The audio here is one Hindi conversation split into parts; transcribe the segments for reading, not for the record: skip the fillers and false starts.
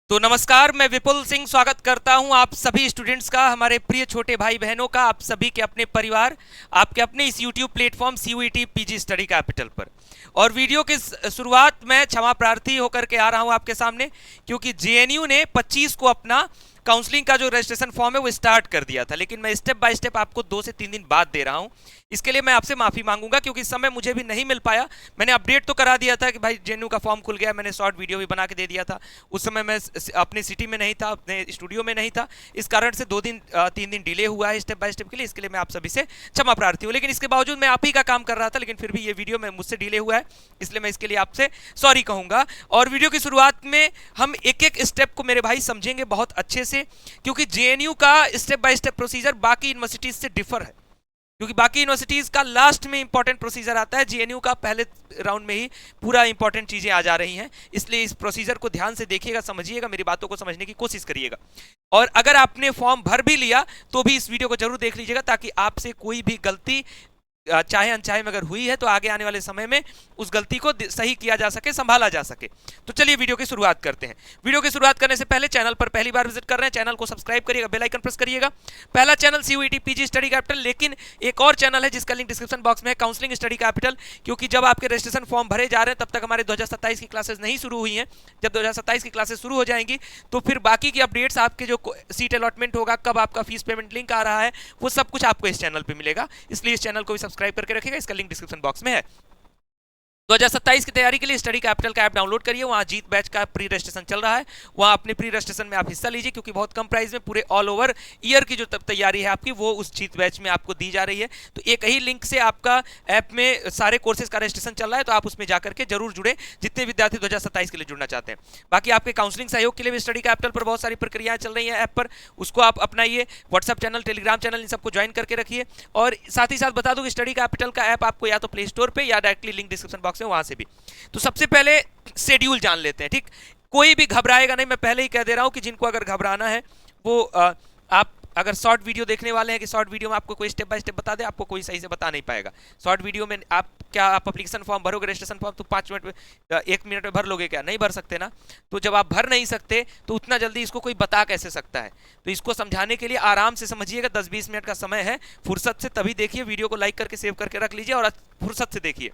तो नमस्कार, मैं विपुल सिंह स्वागत करता हूं आप सभी स्टूडेंट्स का, हमारे प्रिय छोटे भाई बहनों का, आप सभी के अपने परिवार, आपके अपने इस YouTube platform CUET PG study capital पर। और वीडियो की शुरुआत में क्षमा प्रार्थी होकर के आ रहा हूं आपके सामने, क्योंकि JNU ने 25 को अपना काउंसलिंग का जो रजिस्ट्रेशन फॉर्म है वो स्टार्ट कर दिया था, लेकिन मैं स्टेप बाय स्टेप आपको 2 से 3 दिन बाद दे रहा हूं। इसके लिए मैं आपसे माफी मांगूंगा, क्योंकि इस समय मुझे भी नहीं मिल पाया। मैंने अपडेट तो करा दिया था कि भाई JNU का फॉर्म खुल गया, मैंने शॉर्ट वीडियो भी बना के दे दिया था। उस समय मैं अपनी सिटी में नहीं था, अपने स्टूडियो में नहीं था, इस कारण से 3 दिन डिले हुआ है स्टेप बाय स्टेप के लिए। इसके लिए मैं आप सभी से क्षमा प्रार्थी हूँ, लेकिन इसके बावजूद मैं आप ही का काम कर रहा था, लेकिन फिर भी ये वीडियो में मुझसे डिले हुआ है, इसलिए मैं इसके लिए आपसे सॉरी कहूंगा। और वीडियो की शुरुआत में हम एक एक स्टेप को मेरे भाई समझेंगे बहुत अच्छे से, क्योंकि JNU का स्टेप बाय स्टेप प्रोसीजर बाकी यूनिवर्सिटीज से डिफर है। क्योंकि बाकी यूनिवर्सिटीज का लास्ट में इंपॉर्टेंट प्रोसीजर आता है, JNU का पहले राउंड में ही पूरा इंपॉर्टेंट चीजें आ जा रही हैं। इसलिए इस प्रोसीजर को ध्यान से देखिएगा, समझिएगा, मेरी बातों को समझने की कोशिश करिएगा। और अगर आपने फॉर्म भर भी लिया तो भी इस वीडियो को जरूर देख लीजिएगा, ताकि आपसे कोई भी गलती चाहे अनचाहे में अगर हुई है तो आगे आने वाले समय में उस गलती को सही किया जा सके, संभाला जा सके। तो चलिए वीडियो की शुरुआत करते हैं। वीडियो की शुरुआत करने से पहले चैनल पर पहली बार विजिट कर रहे हैं, चैनल को सब्सक्राइब करिएगा, बेल आइकन प्रेस करिएगा। पहला channel CUET PG study capital, लेकिन एक और चैनल है जिसका लिंक डिस्क्रिप्शन बॉक्स में है, काउंसलिंग स्टडी कैपिटल। क्योंकि जब आपके रजिस्ट्रेशन फॉर्म भरे जा रहे हैं तब तक हमारे 2027 की क्लासेस नहीं शुरू हुई हैं। जब 2027 की क्लासेस शुरू हो जाएंगी तो फिर बाकी की अपडेट्स, आपके जो सीट अलॉटमेंट होगा, कब आपका फीस पेमेंट लिंक आ रहा है, वो सब कुछ आपको इस चैनल पर मिलेगा। इसलिए इस चैनल को भी सब्सक्राइब करके रखिएगा, इसका लिंक डिस्क्रिप्शन बॉक्स में है। 2027 की तैयारी के लिए स्टडी कैपिटल का ऐप डाउनलोड करिए, वहां जीत बैच का प्री रजिस्ट्रेशन चल रहा है, वहां अपने प्री रजिस्ट्रेशन में आप हिस्सा लीजिए, क्योंकि बहुत कम प्राइस में पूरे ऑल ओवर ईयर की जो तैयारी है आपकी, वो उस जीत बैच में आपको दी जा रही है। तो एक ही लिंक से आपका ऐप में सारे कोर्सेज का रजिस्ट्रेशन चल रहा है, तो आप उसमें जाकर के जरूर जुड़े, जितने विद्यार्थी 2027 के लिए जुड़ना चाहते हैं। बाकी आपके काउंसलिंग सहयोग के लिए भी स्टडी कैपिटल पर बहुत सारी प्रक्रियाएं चल रही हैं ऐप पर, उसको आप अपनाइए। व्हाट्सएप चैनल, टेलीग्राम चैनल, इन सबको ज्वाइन करके रखिए। और साथ ही साथ बता दूं कि स्टडी कैपिटल का ऐप आपको या तो प्ले स्टोर पर या डायरेक्टली लिंक डिस्क्रिप्शन बॉक्स में, वहां से भी। तो सबसे पहले शेड्यूल जान लेते हैं, ठीक। कोई भी घबराएगा नहीं, मैं पहले ही कह दे रहा हूं कि जिनको अगर घबराना है वो आप अगर शॉर्ट वीडियो देखने वाले हैं कि शॉर्ट वीडियो में आपको कोई स्टेप बाय स्टेप बता दे, आपको कोई सही से बता नहीं पाएगा। शॉर्ट वीडियो में आप एप्लीकेशन फॉर्म भरोगे, रजिस्ट्रेशन फॉर्म, तो 5 मिनट में 1 मिनट में भर लोगे क्या? नहीं भर सकते ना। तो जब आप भर नहीं सकते तो उतना जल्दी इसको कोई बता कैसे सकता है? तो इसको समझाने के लिए आराम से समझिएगा, 10-20 मिनट का समय है, फुर्सत से तभी देखिए। वीडियो को लाइक करके सेव करके रख लीजिए और फुर्सत से देखिए,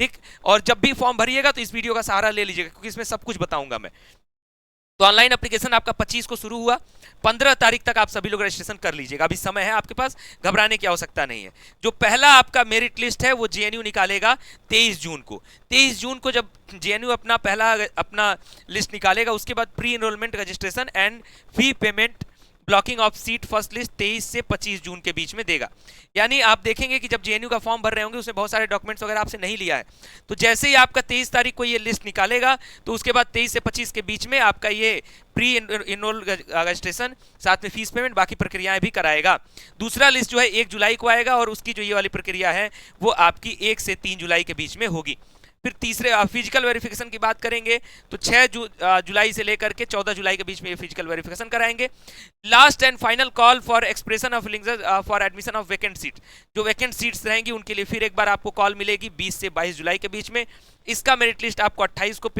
ठीक। और जब भी फॉर्म भरिएगा तो इस वीडियो का सहारा ले लीजिएगा, क्योंकि इसमें सब कुछ बताऊंगा मैं। तो ऑनलाइन एप्लीकेशन आपका 25 को शुरू हुआ, 15 तारीख तक आप सभी लोग रजिस्ट्रेशन कर लीजिएगा, अभी समय है आपके पास, घबराने की आवश्यकता नहीं है। जो पहला आपका मेरिट लिस्ट है वो JNU निकालेगा 23 जून को। 23 जून को जब JNU अपना लिस्ट निकालेगा, उसके बाद pre enrolment registration and fee payment blocking of seat first list 23 से 25 जून के बीच में देगा। यानी आप देखेंगे कि जब JNU का फॉर्म भर रहे होंगे, उसमें बहुत सारे डॉक्यूमेंट्स वगैरह आपसे नहीं लिया है, तो जैसे ही आपका 23 तारीख को ये लिस्ट निकालेगा, तो उसके बाद 23 से 25 के बीच में आपका ये प्री एनरोल रजिस्ट्रेशन, साथ में फीस पेमेंट, बाकी प्रक्रियाएं भी कराएगा। दूसरा लिस्ट जो है 1 जुलाई को आएगा, और उसकी जो ये वाली प्रक्रिया है वो आपकी 1 से 3 जुलाई के बीच में होगी। फिर तीसरे फिजिकल वेरिफिकेशन की बात करेंगे तो 6 जुलाई से लेकर के 14 जुलाई के बीच में ये फिजिकल वेरिफिकेशन कराएंगे। Last and final call for expression of willingness for admission of vacant seat, जो वैकेंट सीट्स रहेंगी उनके लिए फिर एक बार आपको कॉल मिलेगी 20 से 22 जुलाई के बीच में। इसका मेरिट लिस्ट आपको 28 को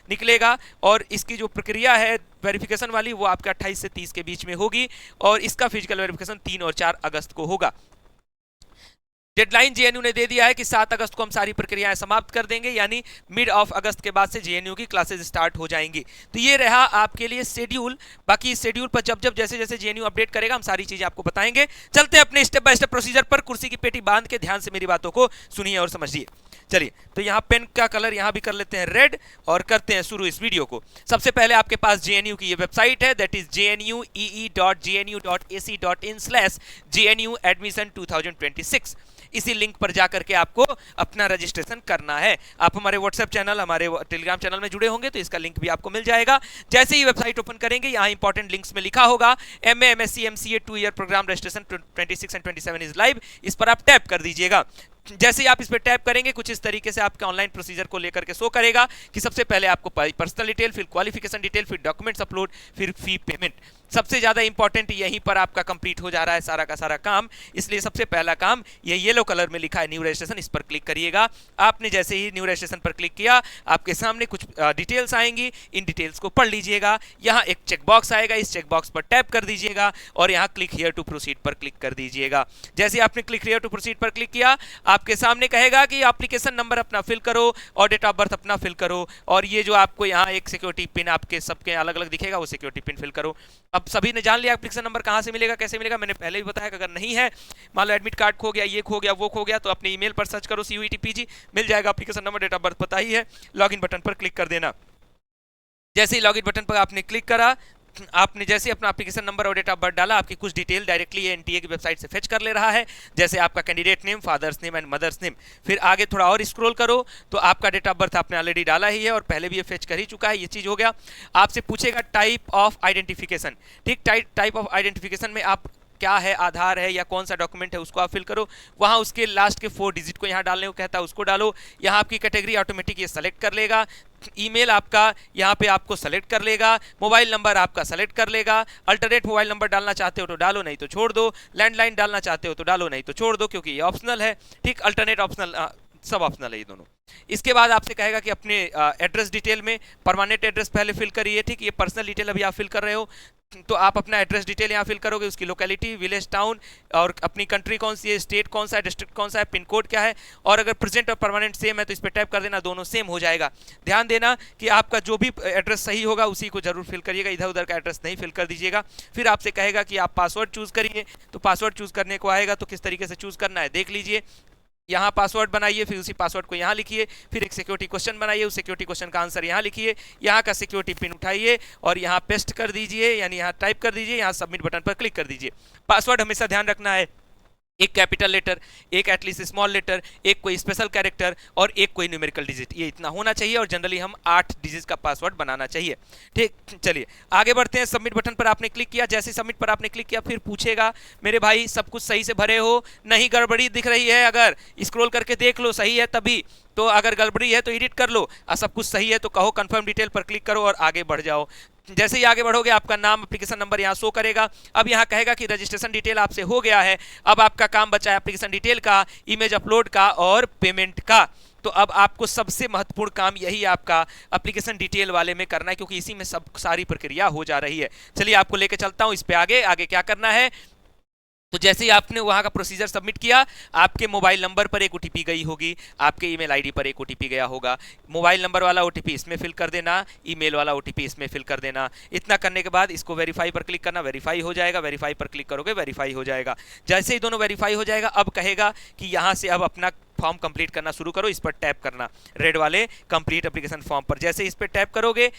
निकलेगा, और इसकी जो प्रक्रिया है वेरिफिकेशन वाली वो आपका 28 से 30 के बीच में होगी, और इसका फिजिकल वेरिफिकेशन 3 और 4 अगस्त को होगा। डेडलाइन JNU ने दे दिया है कि 7 अगस्त को हम सारी प्रक्रियाएं समाप्त कर देंगे, यानी मिड ऑफ अगस्त के बाद से JNU की क्लासेस स्टार्ट हो जाएंगी। तो ये रहा आपके लिए शेड्यूल। बाकी इस शेड्यूल पर जब जैसे जैसे JNU अपडेट करेगा हम सारी चीजें आपको बताएंगे। चलते हैं अपने स्टेप बाय स्टेप प्रोसीजर पर। कुर्सी की पेटी बांध के ध्यान से मेरी बातों को सुनिए और समझिए। चलिए, तो यहाँ पेन का कलर यहाँ भी कर लेते हैं रेड, और करते हैं शुरू इस वीडियो को। सबसे पहले आपके पास JNU की ये वेबसाइट है, दैट इज jnue.jnu.ac.in/JNU Admission 2026। इसी लिंक पर जाकर के आपको अपना रजिस्ट्रेशन करना है। आप हमारे व्हाट्सएप चैनल, हमारे टेलीग्राम चैनल में जुड़े होंगे तो इसका लिंक भी आपको मिल जाएगा। जैसे ही वेबसाइट ओपन करेंगे, यहाँ इंपॉर्टेंट लिंक्स में लिखा होगा MA MSc MCA 2 year programme registration 26 and 27 is live, इस पर आप टैप कर दीजिएगा। जैसे ही आप इस पर टैप करेंगे कुछ इस तरीके से आपके ऑनलाइन प्रोसीजर को लेकर के शो करेगा कि सबसे पहले आपको पर्सनल डिटेल, फिर क्वालिफिकेशन डिटेल, फिर डॉक्यूमेंट्स अपलोड, फिर फी पेमेंट। सबसे ज्यादा इंपॉर्टेंट यहीं पर आपका कंप्लीट हो जा रहा है सारा का सारा काम, इसलिए सबसे पहला काम ये येलो कलर में लिखा है न्यू रजिस्ट्रेशन, इस पर क्लिक करिएगा। आपने जैसे ही न्यू रजिस्ट्रेशन पर क्लिक किया आपके सामने कुछ डिटेल्स आएंगी, इन डिटेल्स को पढ़ लीजिएगा। यहाँ एक चेकबॉक्स आएगा, इस चेकबॉक्स पर टैप कर दीजिएगा और यहाँ क्लिक हियर टू प्रोसीड पर क्लिक कर दीजिएगा। जैसे आपने क्लिक हियर टू प्रोसीड पर क्लिक किया आपके सामने कहेगा कि एप्लीकेशन नंबर अपना फिल करो और डेट ऑफ बर्थ अपना फिल करो, और ये जो आपको यहाँ एक सिक्योरिटी पिन आपके सबके अलग अलग दिखेगा वो सिक्योरिटी पिन फिल करो। अब सभी ने जान लिया एप्लीकेशन नंबर कहाँ से मिलेगा, कैसे मिलेगा, मैंने पहले भी बताया कि अगर नहीं है, मान लो एडमिट कार्ड खो गया, ये खो गया, वो खो गया, तो अपने ईमेल पर सर्च करो CUET PG, मिल जाएगा application number, date of birth पता ही है, लॉगिन बटन पर क्लिक कर देना। जैसे ही लॉगिन बटन पर आपने क्लिक करा, आपने जैसे अपना एप्लीकेशन नंबर और डेट ऑफ बर्थ डाला, आपकी कुछ डिटेल डायरेक्टली ये NTA की वेबसाइट से फेच कर ले रहा है, जैसे आपका candidate name, father's name and mother's name. फिर आगे थोड़ा और स्क्रॉल करो तो आपका डेट ऑफ बर्थ आपने ऑलरेडी डाला ही है और पहले भी ये फेच कर ही चुका है, ये चीज हो गया। आपसे पूछेगा टाइप ऑफ आइडेंटिफिकेशन, ठीक, टाइप ऑफ आइडेंटिफिकेशन में आप क्या है, आधार है या कौन सा डॉक्यूमेंट है उसको आप फिल करो। वहाँ उसके लास्ट के 4 डिजिट को यहाँ डालने को कहता है, उसको डालो। यहाँ आपकी कैटेगरी ऑटोमेटिक ये सेलेक्ट कर लेगा, ईमेल आपका यहाँ पे आपको सेलेक्ट कर लेगा, मोबाइल नंबर आपका सेलेक्ट कर लेगा। अल्टरनेट मोबाइल नंबर डालना चाहते हो तो डालो, नहीं तो छोड़ दो। लैंडलाइन डालना चाहते हो तो डालो, नहीं तो छोड़ दो, क्योंकि ये ऑप्शनल है, ठीक। अल्टरनेट ऑप्शनल, सब ऑप्शनल है ये दोनों। इसके बाद आपसे कहेगा कि अपने एड्रेस डिटेल में परमानेंट एड्रेस पहले फिल करिए, ठीक। ये पर्सनल डिटेल अभी आप फिल कर रहे हो तो आप अपना एड्रेस डिटेल यहाँ फिल करोगे, उसकी लोकेलिटी, विलेज, टाउन, और अपनी कंट्री कौन सी है, स्टेट कौन सा है, डिस्ट्रिक्ट कौन सा है, पिन कोड क्या है, और अगर प्रेजेंट और परमानेंट सेम है तो इस पर टैप कर देना, दोनों सेम हो जाएगा। ध्यान देना कि आपका जो भी एड्रेस सही होगा उसी को जरूर फिल करिएगा, इधर उधर का एड्रेस नहीं फिल कर दीजिएगा। फिर आपसे कहेगा कि आप पासवर्ड चूज करिए, तो पासवर्ड चूज करने को आएगा, तो किस तरीके से चूज करना है देख लीजिए। यहाँ पासवर्ड बनाइए, फिर उसी पासवर्ड को यहाँ लिखिए, फिर एक सिक्योरिटी क्वेश्चन बनाइए, उस सिक्योरिटी क्वेश्चन का आंसर यहाँ लिखिए, यहाँ का सिक्योरिटी पिन उठाइए और यहाँ पेस्ट कर दीजिए, यानी यहाँ टाइप कर दीजिए, यहाँ सबमिट बटन पर क्लिक कर दीजिए। पासवर्ड हमेशा ध्यान रखना है, एक कैपिटल लेटर, एक एटलीस्ट स्मॉल लेटर, एक कोई स्पेशल कैरेक्टर और एक कोई न्यूमेरिकल डिजिट, ये इतना होना चाहिए, और जनरली हम 8 डिजिट का पासवर्ड बनाना चाहिए, ठीक। चलिए आगे बढ़ते हैं। सबमिट बटन पर आपने क्लिक किया, जैसे सबमिट पर आपने क्लिक किया फिर पूछेगा मेरे भाई सब कुछ सही से भरे हो, नहीं गड़बड़ी दिख रही है, अगर स्क्रॉल करके देख लो सही है तभी, तो अगर गड़बड़ी है तो एडिट कर लो, और सब कुछ सही है तो कहो कंफर्म डिटेल पर क्लिक करो और आगे बढ़ जाओ। जैसे ही आगे बढ़ोगे आपका नाम, एप्लीकेशन नंबर यहाँ शो करेगा। अब यहाँ कहेगा कि रजिस्ट्रेशन डिटेल आपसे हो गया है, अब आपका काम बचा है एप्लीकेशन डिटेल का, इमेज अपलोड का और पेमेंट का। तो अब आपको सबसे महत्वपूर्ण काम यही आपका एप्लीकेशन डिटेल वाले में करना है, क्योंकि इसी में सब सारी प्रक्रिया हो जा रही है। चलिए आपको लेके चलता हूँ इस पे आगे आगे क्या करना है। तो जैसे ही आपने वहां का प्रोसीजर सबमिट किया, आपके मोबाइल नंबर पर एक OTP गई होगी, आपके ईमेल आईडी पर एक OTP गया होगा। मोबाइल नंबर वाला OTP इसमें फिल कर देना, ईमेल वाला OTP इसमें फिल कर देना। इतना करने के बाद इसको वेरीफाई पर क्लिक करना, वेरीफाई हो जाएगा, वेरीफाई पर क्लिक करोगे वेरीफाई हो जाएगा। जैसे ही दोनों वेरीफाई हो जाएगा, अब कहेगा कि यहाँ से अब अपना फॉर्म कंप्लीट करना शुरू करो, इस पर टैप करना, रेड वाले कंप्लीट एप्लीकेशन फॉर्म पर। जैसे इस पर टैप करोगे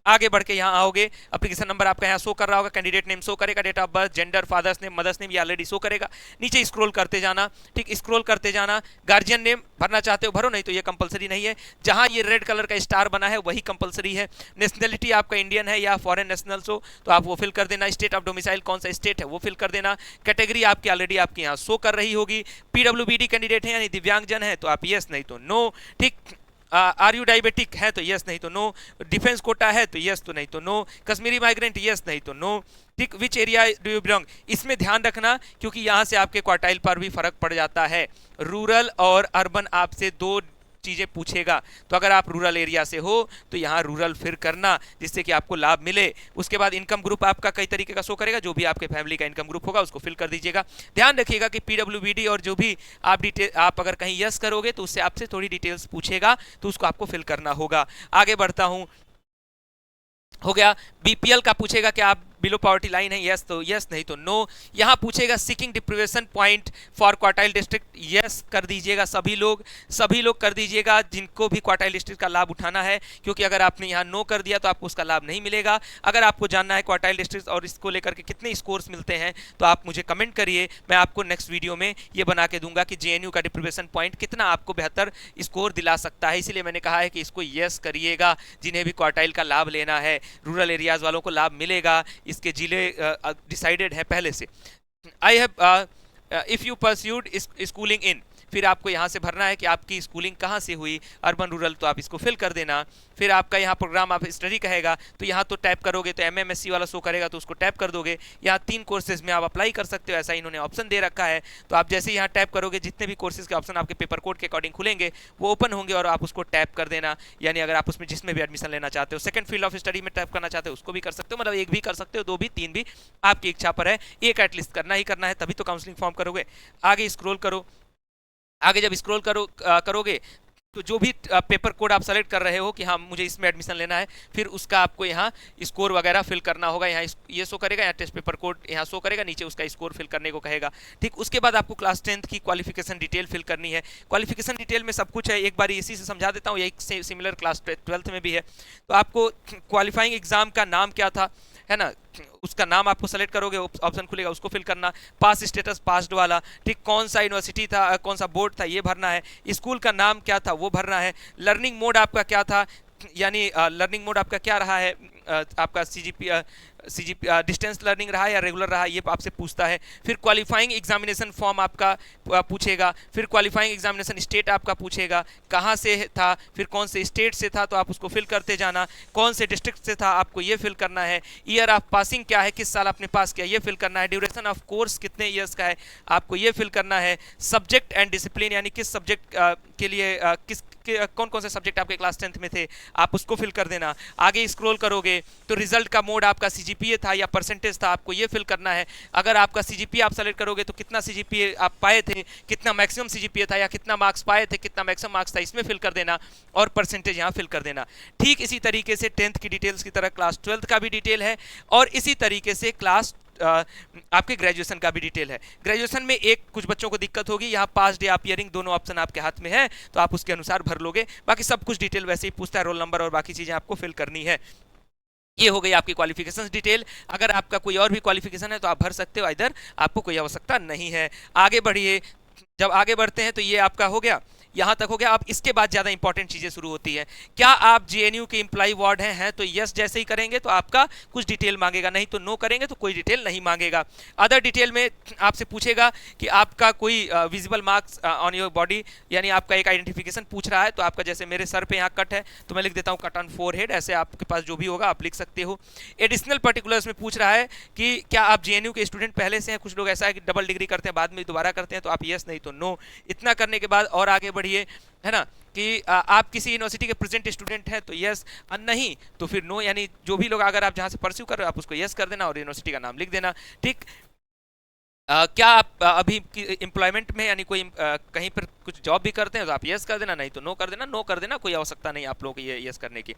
आगे बढ़ के यहाँ आओगे, एप्लीकेशन नंबर आपका यहाँ शो कर रहा होगा, कैंडिडेट नेम शो करेगा, date of birth, gender, father's name, mother's name ये ऑलरेडी शो करेगा। नीचे स्क्रॉल करते जाना, ठीक, स्क्रॉल करते जाना। गार्जियन नेम भरना चाहते हो भरो, नहीं तो ये कंपलसरी नहीं है। जहाँ ये रेड कलर का स्टार बना है वही कंपलसरी है। नेशनलिटी आपका इंडियन है या फॉरेन नेशनल्स हो तो आप वो फिल कर देना। स्टेट ऑफ डोमिसाइल कौन सा स्टेट है वो फिल कर देना। कैटेगरी आपकी ऑलरेडी आपके यहाँ शो कर रही होगी। PWBD कैंडिडेट है यानी दिव्यांगजन है तो आप यस नहीं तो नो, ठीक। आर यू डायबिटिक है तो यस नहीं तो नो। डिफेंस कोटा है तो यस तो नहीं तो नो। कश्मीरी माइग्रेंट यस नहीं तो नो, ठीक। Which area do you belong, इसमें ध्यान रखना क्योंकि यहाँ से आपके क्वार्टाइल पर भी फर्क पड़ जाता है। रूरल और अर्बन आपसे 2 चीजें पूछेगा, तो अगर आप रूरल एरिया से हो तो यहाँ रूरल फिर करना जिससे कि आपको लाभ मिले। उसके बाद इनकम ग्रुप आपका कई तरीके का शो करेगा, जो भी आपके फैमिली का इनकम ग्रुप होगा उसको फिल कर दीजिएगा। ध्यान रखिएगा कि PWBD और जो भी आप अगर कहीं यस करोगे तो उससे आपसे थोड़ी डिटेल्स पूछेगा, तो उसको आपको फिल करना होगा। आगे बढ़ता हूँ, हो गया। BPL का पूछेगा कि आप बिलो पॉवर्टी लाइन है, यस तो यस नहीं तो नो। यहाँ पूछेगा seeking deprivation point for quartile district, yes कर दीजिएगा। सभी लोग कर दीजिएगा जिनको भी क्वार्टाइल डिस्ट्रिक्ट का लाभ उठाना है, क्योंकि अगर आपने यहाँ नो कर दिया तो आपको उसका लाभ नहीं मिलेगा। अगर आपको जानना है क्वार्टाइल डिस्ट्रिक्ट और इसको लेकर के कितने स्कोर्स मिलते हैं तो आप मुझे कमेंट करिए, मैं आपको नेक्स्ट वीडियो में ये बना के दूंगा कि JNU का डिप्रीवेशन पॉइंट कितना आपको बेहतर स्कोर दिला सकता है। इसीलिए मैंने कहा है कि इसको यस करिएगा जिन्हें भी क्वार्टाइल का लाभ लेना है। रूरल एरियाज वालों को लाभ मिलेगा, इसके जिले डिसाइडेड है पहले से। I have if you pursued schooling in, फिर आपको यहाँ से भरना है कि आपकी स्कूलिंग कहाँ से हुई, अर्बन रूरल, तो आप इसको फिल कर देना। फिर आपका यहाँ प्रोग्राम आप स्टडी कहेगा तो यहाँ तो टैप करोगे तो MMSC वाला शो करेगा तो उसको टैप कर दोगे। यहाँ 3 कोर्सेज में आप अप्लाई कर सकते हो, ऐसा इन्होंने ऑप्शन दे रखा है। तो आप जैसे यहाँ टैप करोगे जितने भी कोर्सेज के ऑप्शन आपके पेपर कोड के अकॉर्डिंग खुलेंगे वो ओपन होंगे और आप उसको टैप कर देना। यानी अगर आप उसमें जिसमें भी एडमिशन लेना चाहते हो, सेकंड फील्ड ऑफ स्टडी में टैप करना चाहते हो उसको भी कर सकते हो, मतलब एक भी कर सकते हो, 2 भी 3 भी आपकी इच्छा पर है। एक एटलीस्ट करना ही करना है, तभी तो काउंसलिंग फॉर्म करोगे। आगे स्क्रॉल करो। आगे जब स्क्रॉल करोगे तो जो भी पेपर कोड आप सेलेक्ट कर रहे हो कि हाँ मुझे इसमें एडमिशन लेना है, फिर उसका आपको यहाँ स्कोर वगैरह फिल करना होगा। यहाँ ये शो करेगा, यहाँ टेस्ट पेपर कोड यहाँ शो करेगा, नीचे उसका स्कोर फिल करने को कहेगा। ठीक, उसके बाद आपको क्लास 10th की क्वालिफिकेशन डिटेल फिल करनी है। क्वालिफिकेशन डिटेल में सब कुछ है, एक बार इसी से समझा देता हूँ, यही सिमिलर क्लास 12th में भी है। तो आपको क्वालिफाइंग एग्जाम का नाम क्या था, है ना, उसका नाम आपको सेलेक्ट करोगे, ऑप्शन खुलेगा, उसको फिल करना। पास स्टेटस पास्ड वाला, ठीक, कौन सा यूनिवर्सिटी था, कौन सा बोर्ड था ये भरना है। स्कूल का नाम क्या था वो भरना है। लर्निंग मोड आपका क्या था, यानी लर्निंग मोड आपका क्या रहा है, आपका सीजीपी डिस्टेंस लर्निंग रहा है या रेगुलर रहा, ये आपसे पूछता है। फिर क्वालिफाइंग एग्जामिनेशन फॉर्म आपका पूछेगा। फिर क्वालिफाइंग एग्जामिनेशन स्टेट आपका पूछेगा, कहाँ से था, फिर कौन से स्टेट से था तो आप उसको फिल करते जाना। कौन से डिस्ट्रिक्ट से था आपको ये फिल करना है। ईयर ऑफ पासिंग क्या है, किस साल आपने पास किया ये फिल करना है। ड्यूरेशन ऑफ कोर्स कितने ईयर्स का है आपको ये फिल करना है। सब्जेक्ट एंड डिसिप्लिन, यानी किस सब्जेक्ट के लिए कौन कौन से सब्जेक्ट आपके क्लास 10th में थे आप उसको फिल कर देना। आगे स्क्रॉल करोगे तो रिजल्ट का मोड आपका CGPA था या परसेंटेज था, आपको ये फिल करना है। अगर आपका CGPA आप सेलेक्ट करोगे तो कितना CGPA आप पाए थे, कितना मैक्सिमम CGPA था या कितना मार्क्स पाए थे, कितना मैक्सिमम मार्क्स था, इसमें फिल कर देना और परसेंटेज यहाँ फिल कर देना। ठीक इसी तरीके से 10th की डिटेल्स की तरह क्लास 12th का भी डिटेल है और इसी तरीके से क्लास आपके ग्रेजुएशन का भी डिटेल है। ग्रेजुएशन में एक कुछ बच्चों को दिक्कत होगी, यहाँ पास डे अपीयरिंग दोनों ऑप्शन आपके हाथ में है तो आप उसके अनुसार भर लोगे। बाकी सब कुछ डिटेल वैसे ही पूछता है, रोल नंबर और बाकी चीजें आपको फिल करनी है। ये हो गई आपकी क्वालिफिकेशन डिटेल। अगर आपका कोई और भी क्वालिफिकेशन है तो आप भर सकते हो, इधर आपको कोई आवश्यकता नहीं है। आगे बढ़िए। जब आगे बढ़ते हैं तो ये आपका हो गया, यहाँ तक हो गया। अब इसके बाद ज़्यादा इंपॉर्टेंट चीज़ें शुरू होती है। क्या आप JNU के एम्प्लॉय वार्ड हैं तो यस जैसे ही करेंगे तो आपका कुछ डिटेल मांगेगा, नहीं तो नो करेंगे तो कोई डिटेल नहीं मांगेगा। अदर डिटेल में आपसे पूछेगा कि आपका कोई visible marks on your body, यानी आपका एक आइडेंटिफिकेशन पूछ रहा है तो आपका जैसे मेरे सर पे यहाँ कट है तो मैं लिख देता हूँ कट ऑन फोरहेड, ऐसे आपके पास जो भी होगा आप लिख सकते हो। एडिशनल पर्टिकुलर्स में पूछ रहा है कि क्या आप JNU के स्टूडेंट पहले से हैं। कुछ लोग ऐसा है कि डबल डिग्री करते हैं बाद में दोबारा करते हैं, तो आप यस नहीं तो नो। इतना करने के बाद और आगे बढ़िए, है ना, कि आप किसी यूनिवर्सिटी के प्रेजेंट स्टूडेंट हैं तो यस, नहीं तो फिर नो। यानी जो भी लोग अगर आप जहां से परस्यू कर रहे हो आप उसको यस कर देना और यूनिवर्सिटी का नाम लिख देना। ठीक, क्या आप अभी एम्प्लॉयमेंट में यानी कोई कहीं पर कुछ जॉब भी करते हैं तो आप यस कर देना, नहीं तो नो कर देना। नो कर देना, कोई आवश्यकता नहीं आप लोगों को ये यस करने की।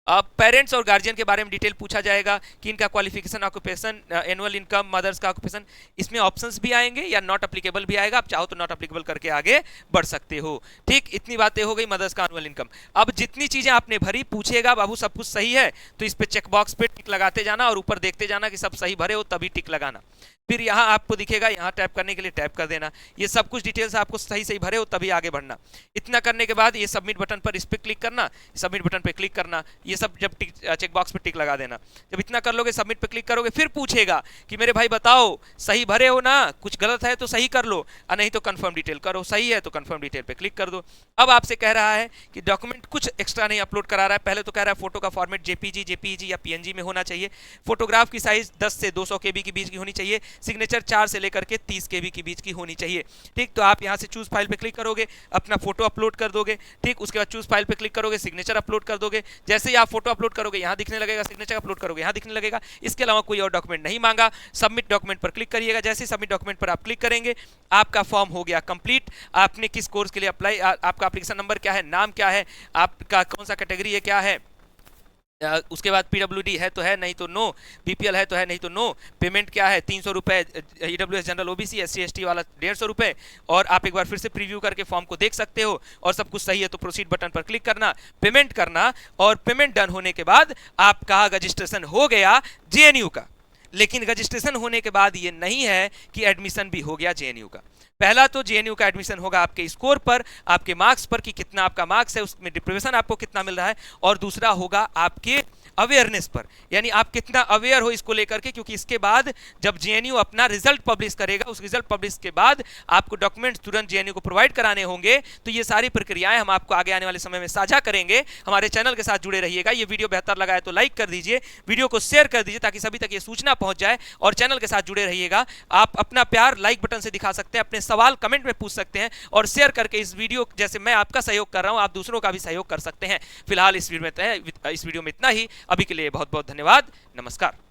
पेरेंट्स और गार्जियन के बारे में डिटेल पूछा जाएगा कि इनका qualification, occupation, annual income, mother's का ऑक्यूपेशन, इसमें ऑप्शंस भी आएंगे या नॉट अप्लीकेबल भी आएगा। आप चाहो तो नॉट अप्लीकेबल करके आगे बढ़ सकते हो। ठीक, इतनी बातें हो गई मदर्स का एनुअल इनकम। अब जितनी चीजें आपने भरी, पूछेगा बाबू सब कुछ सही है तो इस पे चेक बॉक्स पे टिक लगाते जाना और ऊपर देखते जाना कि सब सही भरे हो तभी टिक लगाना। फिर यहाँ आपको दिखेगा, यहाँ टैप करने के लिए टैप कर देना। ये सब कुछ डिटेल्स आपको सही सही भरे हो तभी आगे बढ़ना। इतना करने के बाद ये सबमिट बटन पर इस पर क्लिक करना, सबमिट बटन पर क्लिक करना। ये सब जब चेक बॉक्स पे टिक लगा देना। जब इतना कर लोगे, सबमिट पे क्लिक करोगे, फिर पूछेगा कि मेरे भाई बताओ सही भरे हो ना, कुछ गलत है तो सही कर लो और नहीं तो कंफर्म डिटेल करो, सही है तो कंफर्म डिटेल पे क्लिक कर दो। अब आपसे कह रहा है कि डॉक्यूमेंट कुछ एक्स्ट्रा नहीं अपलोड करा रहा है। पहले तो कह रहा है फोटो का फॉर्मेट JPG, JPEG या PNG में होना चाहिए। फोटोग्राफ की साइज 10 से 200 KB के बीच की होनी चाहिए। सिग्नेचर 4 से लेकर के 30 KB के बीच की होनी चाहिए। ठीक, तो आप यहाँ से चूज फाइल पे क्लिक करोगे, अपना फोटो अपलोड कर दोगे। ठीक, उसके बाद चूज फाइल पे क्लिक करोगे, सिग्नेचर अपलोड कर दोगे। जैसे ही आप फोटो अपलोड करोगे यहाँ दिखने लगेगा, सिग्नेचर अपलोड करोगे यहाँ दिखने लगेगा। इसके अलावा कोई और डॉक्यूमेंट नहीं मांगा। सबमिट डॉक्यूमेंट पर क्लिक करिएगा। जैसे ही सबमिट डॉक्यूमेंट पर आप क्लिक करेंगे आपका फॉर्म हो गया कंप्लीट। आपने किस कोर्स के लिए अप्लाई, आपका एप्लीकेशन नंबर क्या है, नाम क्या है, आपका कौन सा कैटेगरी है, क्या है, उसके बाद PWD है तो है, नहीं तो नो। BPL है तो है, नहीं तो नो। पेमेंट क्या है, 300 रुपये। EWS general OBC SC ST वाला 150 रुपये। और आप एक बार फिर से प्रीव्यू करके फॉर्म को देख सकते हो और सब कुछ सही है तो प्रोसीड बटन पर क्लिक करना, पेमेंट करना और पेमेंट डन होने के बाद आपका रजिस्ट्रेशन हो गया JNU का। लेकिन रजिस्ट्रेशन होने के बाद ये नहीं है कि एडमिशन भी हो गया JNU का। पहला तो JNU का एडमिशन होगा आपके स्कोर पर, आपके मार्क्स पर कि कितना आपका मार्क्स है, उसमें डिप्रीवेशन आपको कितना मिल रहा है, और दूसरा होगा आपके अवेयरनेस पर, यानी आप कितना अवेयर हो इसको लेकर के, क्योंकि इसके बाद जब जेएनयू अपना रिजल्ट पब्लिश करेगा, उस रिजल्ट पब्लिश के बाद आपको डॉक्यूमेंट्स तुरंत जेएनयू को प्रोवाइड कराने होंगे। तो ये सारी प्रक्रियाएं हम आपको आगे आने वाले समय में साझा करेंगे। हमारे चैनल के साथ जुड़े रहिएगा। ये वीडियो बेहतर लगा है तो लाइक कर दीजिए, वीडियो को शेयर कर दीजिए ताकि सभी तक ये सूचना पहुंच जाए, और चैनल के साथ जुड़े रहिएगा। आप अपना प्यार लाइक बटन से दिखा सकते हैं, अपने सवाल कमेंट में पूछ सकते हैं, और शेयर करके इस वीडियो, जैसे मैं आपका सहयोग कर रहा हूं, आप दूसरों का भी सहयोग कर सकते हैं। फिलहाल इस वीडियो में इतना ही। अभी के लिए बहुत बहुत धन्यवाद। नमस्कार।